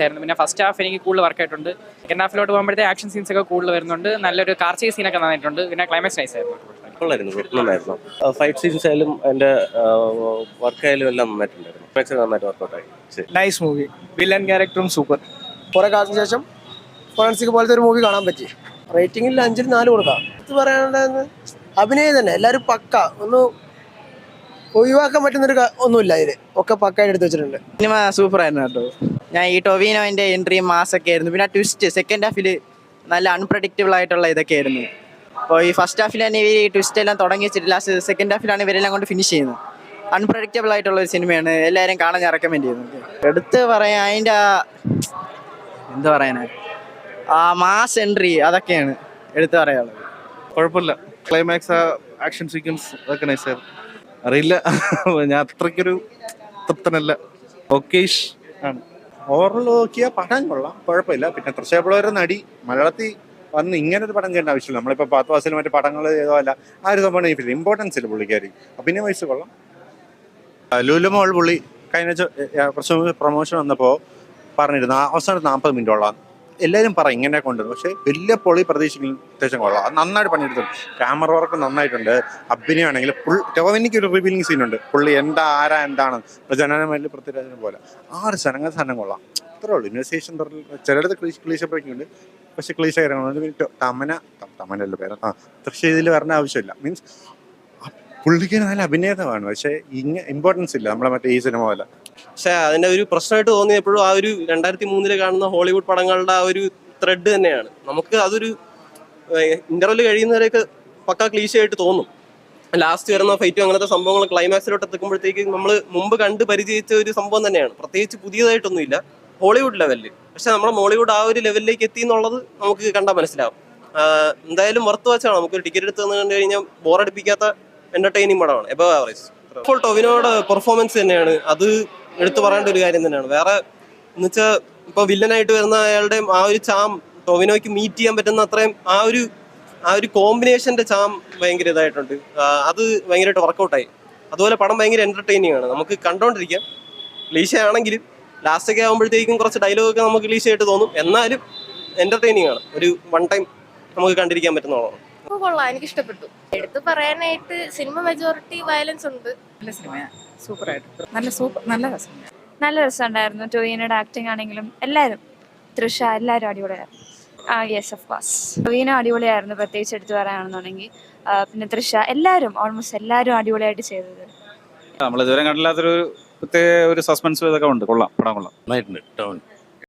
ആയിരുന്നു. പിന്നെ first half എനിക്ക് കൂടുതൽ വർക്കായിട്ടുണ്ട്. സെക്കൻഡ് ഹാഫിലോട്ട് പോകുമ്പോഴത്തെ ആക്ഷൻ സീൻസ് ഒക്കെ കൂടുതൽ വരുന്നുണ്ട്. നല്ലൊരു കാർ ചേസ് സീനൊക്കെ നന്നായിട്ടുണ്ട്. പിന്നെ ക്ലൈമാക്സ് നൈസ് ആയിരുന്നു. നന്നായിരുന്നു. ഫൈറ്റ് സീൻസ് ആയാലും അതിന്റെ വർക്കായാലും എല്ലാം നന്നായിട്ടുണ്ടായിരുന്നു. നന്നായിട്ട് വർക്കൗട്ടായി. Nice movie. വില്ലൻ ക്യാരക്ടറും സൂപ്പർ. കുറെ കാലത്തിന് ശേഷം ഫോറൻസിക് പോലത്തെ ഒരു മൂവി കാണാൻ പറ്റി. റേറ്റിംഗിൽ 5-ൽ 4 കൊടുക്കാം. ഇത് പറയാനുണ്ടായിരുന്നു അഭിനയം തന്നെ. എല്ലാവരും പക്ക, ഒന്ന് ഒഴിവാക്കാൻ പറ്റുന്നൊരു ഒന്നുമില്ല. ഇതിൽ ഒക്കെ പക്കായിട്ട് എടുത്ത് വെച്ചിട്ടുണ്ട്. സിനിമ സൂപ്പർ ആയിരുന്നു കേട്ടോ. ഞാൻ ഈ ടൊവിനോന്റെ എൻട്രി മാസൊക്കെ ആയിരുന്നു. പിന്നെ ട്വിസ്റ്റ് സെക്കൻഡ് ഹാഫിൽ നല്ല അൺപ്രഡിക്റ്റബിൾ ആയിട്ടുള്ള ഇതൊക്കെ ആയിരുന്നു. അപ്പോൾ ഈ ഫസ്റ്റ് ഹാഫിൽ തന്നെ ഈ ട്വിസ്റ്റ് എല്ലാം തുടങ്ങി വെച്ചിട്ട് ലാസ്റ്റ് സെക്കൻഡ് ഹാഫിലാണ് ഇവരെല്ലാം കൊണ്ട് ഫിനിഷ് ചെയ്യുന്നത്. അൺപ്രഡിക്റ്റബിൾ ആയിട്ടുള്ള ഒരു സിനിമയാണ്. എല്ലാവരും കാണാൻ ഞാൻ റെക്കമെൻഡ് ചെയ്യുന്നത്. എടുത്ത് പറയാൻ അതിൻ്റെ എന്താ പറയാനാ ആ മാസ് എൻട്രി അതൊക്കെയാണ് എടുത്ത് പറയാനുള്ളത്. കുഴപ്പമില്ല. ക്ലൈമാക്സ് ആക്ഷൻ സീക്വൻസ് അതൊക്കെ നൈസായിരുന്നു. അറിയില്ല, ഞാൻ അത്രയ്ക്കൊരു തൃപ്തനല്ല. ഓക്കേഷ് ആണ്. ഓവറോൾ നോക്കിയാൽ പടം കൊള്ളാം, കുഴപ്പമില്ല. പിന്നെ തൃശ്ശൂർ നടി മലയാളത്തിൽ വന്ന് ഇങ്ങനൊരു പടം ചെയ്യേണ്ട ആവശ്യമില്ല. നമ്മളിപ്പോൾ 10 വയസ്സിൽ മറ്റു പടങ്ങൾ ചെയ്തോ അല്ല ആ ഒരു സംഭവം ഈ ഫിലിം ഇമ്പോർട്ടൻസ് ഇല്ല പുള്ളിക്കാരി. പിന്നെ വയസ്സ് കൊള്ളാം. ലുലുമോൾ പുള്ളി കഴിഞ്ഞ കുറച്ച് പ്രൊമോഷൻ വന്നപ്പോൾ പറഞ്ഞിരുന്നു അവസാനം 40 മിനിറ്റോളാം. എല്ലാവരും പറയും ഇങ്ങനെ കൊണ്ടുവരും, പക്ഷേ വലിയ പൊളി പ്രതീക്ഷിക്കുന്ന അത്യാവശ്യം കൊള്ളാം. അത് നന്നായിട്ട് പണിയെടുത്തിട്ടുണ്ട്. ക്യാമറ വർക്ക് നന്നായിട്ടുണ്ട്. അഭിനയമാണെങ്കിൽ ടോവിനിക്ക് ഒരു റിവീലിംഗ് സീനുണ്ട്. പുള്ളി എന്താണ് ജനനമല്ലി പൃഥ്വിരാജിനെ പോലെ ആ ഒരു സാധനം കൊള്ളാം. അത്രേ ഉള്ളൂ. ഇൻവെസ്റ്റേഷൻ ചിലടത്ത് ക്ലീശ ബ്രേക്കിംഗ് ഉണ്ട്, പക്ഷെ ക്ലീശ കാര്യങ്ങളുണ്ട്. തമനല്ല പേര് പക്ഷേ ഇതിൽ വരേണ്ട ആവശ്യമില്ല. മീൻസ് പുള്ളിക്ക് നല്ല അഭിനേതാവാണ്, പക്ഷേ ഇമ്പോർട്ടൻസ് ഇല്ല നമ്മളെ മറ്റേ ഈ സിനിമ പോലെ. പക്ഷെ അതിന്റെ ഒരു പ്രശ്നമായിട്ട് തോന്നിയപ്പോഴും ആ ഒരു 2003 കാണുന്ന ഹോളിവുഡ് പടങ്ങളുടെ ആ ഒരു ത്രെഡ് തന്നെയാണ്. നമുക്ക് അതൊരു ഇന്റർവെൽ കഴിയുന്നവരെയൊക്കെ പക്കാ ക്ലീശയായിട്ട് തോന്നും. ലാസ്റ്റ് വരുന്ന ഫൈറ്റും അങ്ങനത്തെ സംഭവങ്ങൾ ക്ലൈമാക്സിലോട്ട് എത്തുമ്പോഴത്തേക്ക് നമ്മൾ മുമ്പ് കണ്ട് പരിചയിച്ച ഒരു സംഭവം തന്നെയാണ്. പ്രത്യേകിച്ച് പുതിയതായിട്ടൊന്നുമില്ല ഹോളിവുഡ് ലെവലിൽ. പക്ഷെ നമ്മുടെ മോളിവുഡ് ആ ഒരു ലെവലിലേക്ക് എത്തി എന്നുള്ളത് നമുക്ക് കണ്ടാൽ മനസ്സിലാവും. എന്തായാലും വർത്ത് വാച്ചാണ്. നമുക്ക് ടിക്കറ്റ് എടുത്ത് കണ്ടു കഴിഞ്ഞാൽ ബോറടിപ്പിക്കാത്ത എന്റർടൈനിങ് പടമാണ്. Above average. ഇപ്പോൾ ടൊവിനോയുടെ പെർഫോമൻസ് തന്നെയാണ് അത് എടുത്തു പറയേണ്ട ഒരു കാര്യം തന്നെയാണ്. വേറെ എന്നുവെച്ചാൽ ഇപ്പൊ വില്ലനായിട്ട് വരുന്ന അയാളുടെ ആ ഒരു ചാം ടൊവിനോയ്ക്ക് മീറ്റ് ചെയ്യാൻ പറ്റുന്ന അത്രയും ആ ഒരു കോമ്പിനേഷന്റെ ചാം ഭയങ്കര ഇതായിട്ടുണ്ട്. അത് ഭയങ്കരമായിട്ട് വർക്കൗട്ടായി. അതുപോലെ പടം ഭയങ്കര എന്റർടൈനിങ് ആണ്. നമുക്ക് കണ്ടോണ്ടിരിക്കാം. ക്ലീശയാണെങ്കിലും ലാസ്റ്റൊക്കെ ആകുമ്പോഴത്തേക്കും കുറച്ച് ഡയലോഗൊക്കെ നമുക്ക് ക്ലീശയായിട്ട് തോന്നും. എന്നാലും എന്റർടൈനിങ് ആണ്. ഒരു വൺ ടൈം നമുക്ക് കണ്ടിരിക്കാൻ പറ്റുന്നതാണ്. കൊള്ളാം, എനിക്ക് ഇഷ്ടപ്പെട്ടു. എടുത്തു പറയാനായിട്ട് സിനിമ മെജോറിറ്റി വയലൻസ് ഉണ്ട്. നല്ല സിനിമയാണ്, സൂപ്പറായിട്ട് നല്ല രസം. നല്ല രസമുണ്ടായിരുന്നു. ടൊവിനോയുടെ ആക്ടിങ് ആണെങ്കിലും എല്ലാവരും, തൃഷ എല്ലാവരും അടിപൊളിയായിരുന്നു. Yes of course. ടൊവിനോ അടിപൊളിയായിരുന്നു, പ്രത്യേകിച്ച് എടുത്തു പറയാണെന്നുണ്ടെങ്കിൽ. പിന്നെ തൃഷ ഓൾമോസ്റ്റ് എല്ലാവരും അടിപൊളിയായിട്ട് ചെയ്തത്. നമ്മൾ ഇതുവരെ കണ്ടില്ലാത്തൊരു പ്രത്യേക ഒരു സസ്പെൻസ് ഇതൊക്കെ ഉണ്ട്. കൊള്ളാം, പടം കൊള്ളാം. നന്നായിട്ടുണ്ട്.